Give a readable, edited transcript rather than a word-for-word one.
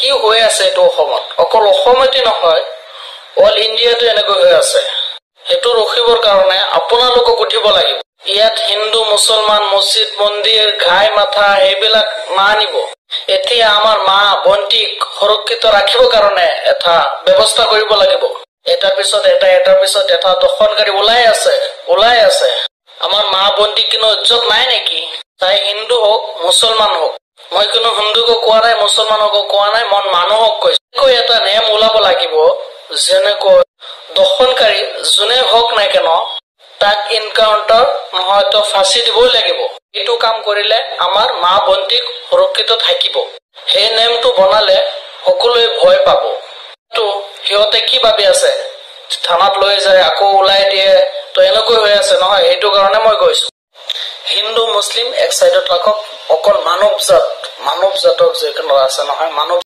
কি হৈ আছে এইটো অসমত অকল অসমতে নহয় অল ইণ্ডিয়াটো এনেকৈ হৈ আছে হেতু ৰখিবৰ কাৰণে আপোনালোকক উঠিব লাগিব ইয়াত হিন্দু মুছলমান মছজিদ মন্দিৰ ঘাই মাথা এইবিলাক মানিব এতিয়া আমাৰ মা বন্তিক সুৰক্ষিত ৰাখিবৰ কাৰণে এটা ব্যৱস্থা কৰিব লাগিব এটাৰ পিছত এটা দখলকাৰী ওলাই আছে আমাৰ মা বন্তিক কোনো ইজ্জত নাই নেকি তাই হিন্দু হোক মুছলমান হোক মই কোনো হিন্দুক কোৱা নাই মুছলমানক কোৱা নাই মন মানুহক কৈছো এটা নিয়ম ওলাব লাগিব যেনেকৈ দখলকাৰী যোনে হক নাই কেন তাক এনকাউন্টাৰ নহয়তো ফাঁসি দিবই লাগিব এইটো কাম কৰিলে আমাৰ মা বন্তিক সুৰক্ষিত থাকিব সেই নিয়মটো বনালে সকলোৱে ভয় পাব তো হিয়তে কি ভাবি আছে থানাত লৈ যায় আকৌ ওলাই দিয়ে তো এনেকৈ হৈ আছে নহয় এইটো কাৰণে মই কৈছো হিন্দু মুছলিম এক সাইডত ৰাখক অকল মানৱ জাতক যেকোনো আছে নহয় মানৱ